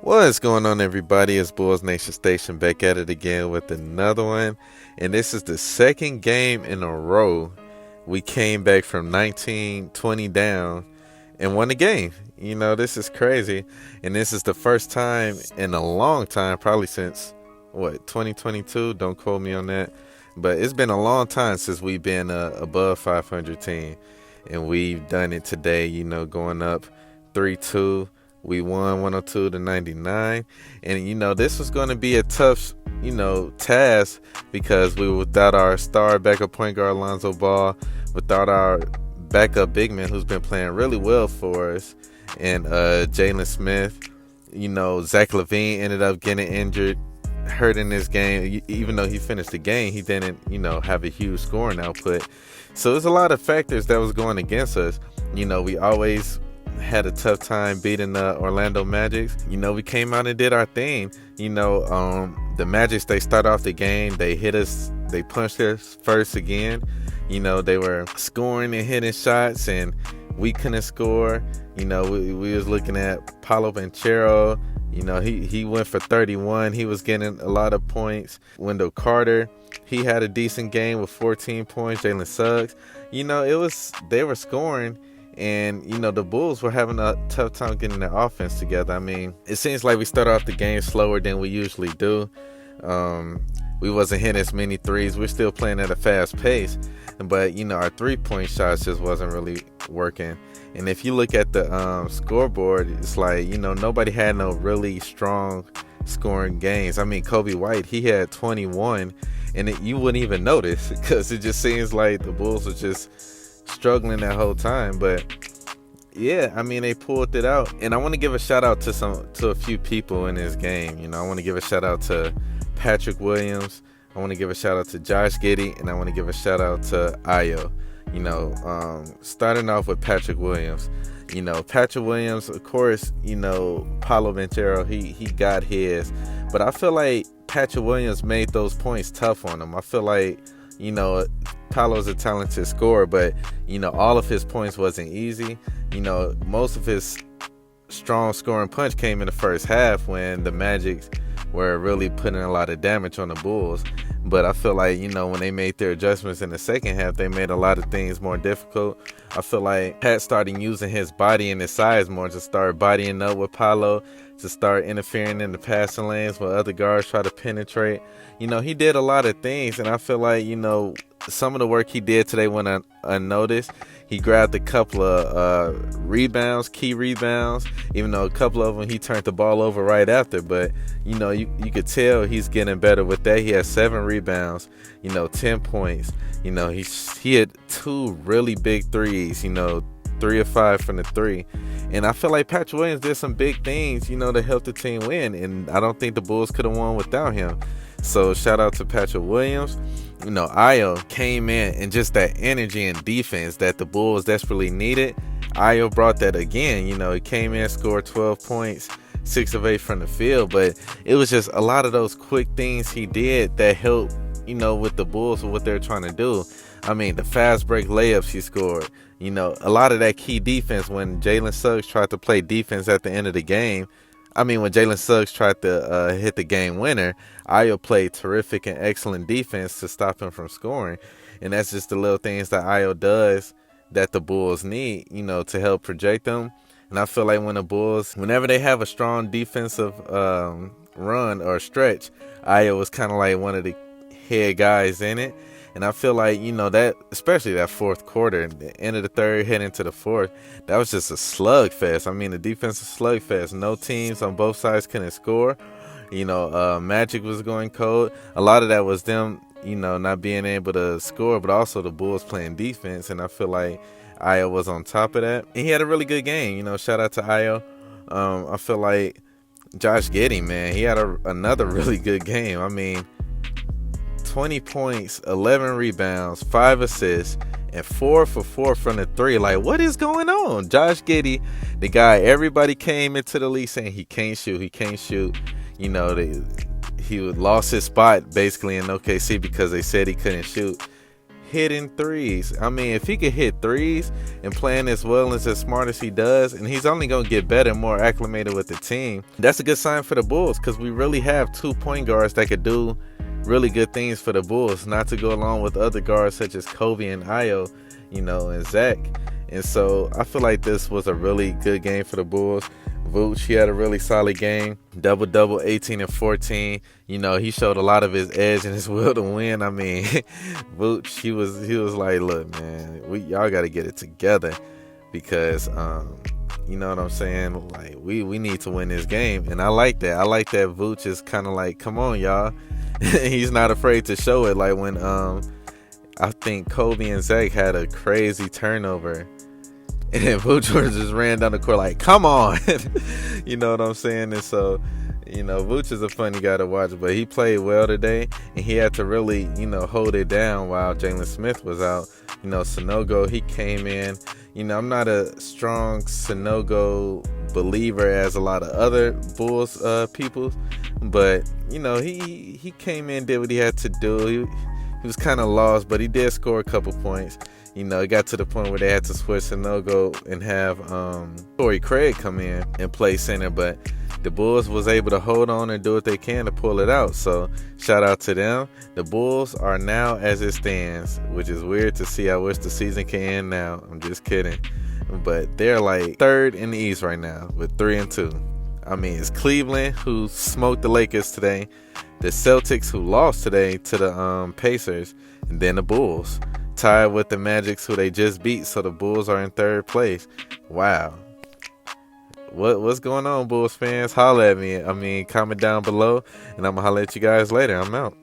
What's going on, everybody? It's Bulls Nation Station back at it again with another one. And this is the second game in a row we came back from 19-20 down and won the game. This is crazy. And this is the first time in a long time, probably since, 2022? Don't quote me on that. But it's been a long time since we've been above 500 team. And we've done it today, going up 3-2. We won 102-99. And, this was going to be a tough, task because we were without our star backup point guard, Lonzo Ball, without our backup big man who's been playing really well for us, and Jalen Smith. Zach LaVine ended up getting injured, hurt in this game. Even though he finished the game, he didn't, have a huge scoring output. So there's a lot of factors that was going against us. We always had a tough time beating the Orlando Magic. We came out and did our thing. The Magic, they start off the game, they hit us, they punched us first again. They were scoring and hitting shots, and we couldn't score. We was looking at Paolo Banchero. He went for 31. He was getting a lot of points. Wendell Carter, he had a decent game with 14 points. Jalen Suggs, they were scoring. And, the Bulls were having a tough time getting their offense together. I mean, it seems like we start off the game slower than we usually do. We wasn't hitting as many threes. We're still playing at a fast pace. But, our three-point shots just wasn't really working. And if you look at the scoreboard, it's like, nobody had no really strong scoring games. I mean, Kobe White, he had 21. And you wouldn't even notice because it just seems like the Bulls were just struggling that whole time. But yeah, I mean, they pulled it out. And I want to give a shout out to a few people in this game. I want to give a shout out to Patrick Williams. I want to give a shout out to Josh Giddy, and I want to give a shout out to Ayo. Starting off with Patrick Williams. Patrick Williams, of course, Paolo Banchero, he got his. But I feel like Patrick Williams made those points tough on him. I feel like, Paolo's a talented scorer, but, all of his points wasn't easy. Most of his strong scoring punch came in the first half when the Magic were really putting a lot of damage on the Bulls. But I feel like, when they made their adjustments in the second half, they made a lot of things more difficult. I feel like Pat started using his body and his size more to start bodying up with Paolo, to start interfering in the passing lanes when other guards try to penetrate. He did a lot of things, and I feel like, some of the work he did today went unnoticed. He grabbed a couple of rebounds, key rebounds, even though a couple of them he turned the ball over right after. But, you could tell he's getting better with that. He had 7 rebounds, 10 points. He had 2 really big threes, 3 of 5 from the 3. And I feel like Patrick Williams did some big things, to help the team win. And I don't think the Bulls could have won without him. So shout out to Patrick Williams. Ayo came in, and just that energy and defense that the Bulls desperately needed, Ayo brought that again. He came in, scored 12 points, 6 of 8 from the field. But it was just a lot of those quick things he did that helped, with the Bulls and what they're trying to do. I mean, the fast break layups he scored. A lot of that key defense when Jalen Suggs tried to play defense at the end of the game. When Jalen Suggs tried to hit the game winner, Ayo played terrific and excellent defense to stop him from scoring. And that's just the little things that Ayo does that the Bulls need, to help project them. And I feel like when the Bulls, whenever they have a strong defensive run or stretch, Ayo was kind of like one of the head guys in it. And I feel like, that, especially that fourth quarter, the end of the third, heading into the fourth, that was just a slugfest. The defensive slugfest. No teams on both sides couldn't score. Magic was going cold. A lot of that was them, not being able to score, but also the Bulls playing defense. And I feel like Ayo was on top of that. And he had a really good game. Shout out to Ayo. I feel like Josh Giddy, man, he had another really good game. 20 points, 11 rebounds, 5 assists, and 4 for 4 from the 3. Like, what is going on? Josh Giddy, the guy everybody came into the league saying he can't shoot. He lost his spot basically in OKC because they said he couldn't shoot. hitting threes. I mean, if he could hit threes and playing as well and as smart as he does, and he's only going to get better and more acclimated with the team, that's a good sign for the Bulls, because we really have 2 point guards that could do really good things for the Bulls, not to go along with other guards such as Kobe and Ayo, and Zach. And so I feel like this was a really good game for the Bulls. Vooch, he had a really solid game. Double-double, 18 and 14. He showed a lot of his edge and his will to win. I mean, Vooch, he was like, look, man, y'all got to get it together, because you know what I'm saying? Like, we need to win this game. And I like that. I like that Vooch is kind of like, come on, y'all. He's not afraid to show it. Like when I think Kobe and Zach had a crazy turnover, and Vooch just ran down the court like, come on. You know what I'm saying? And so, Vooch is a funny guy to watch, but he played well today, and he had to really, hold it down while Jalen Smith was out. Sanogo, he came in. I'm not a strong Sanogo believer as a lot of other Bulls people, but, he came in, did what he had to do. He was kind of lost, but he did score a couple points. It got to the point where they had to switch Sanogo and have Torrey Craig come in and play center, but the Bulls was able to hold on and do what they can to pull it out. So shout out to them. The Bulls are now, as it stands, which is weird to see. I wish the season can end now. I'm just kidding. But they're like third in the East right now with 3-2. I mean, it's Cleveland, who smoked the Lakers today, the Celtics, who lost today to the Pacers, and then the Bulls, tied with the Magics, who they just beat. So the Bulls are in third place. Wow. What's going on, Bulls fans? Holla at me. I mean, comment down below, and I'm going to holla at you guys later. I'm out.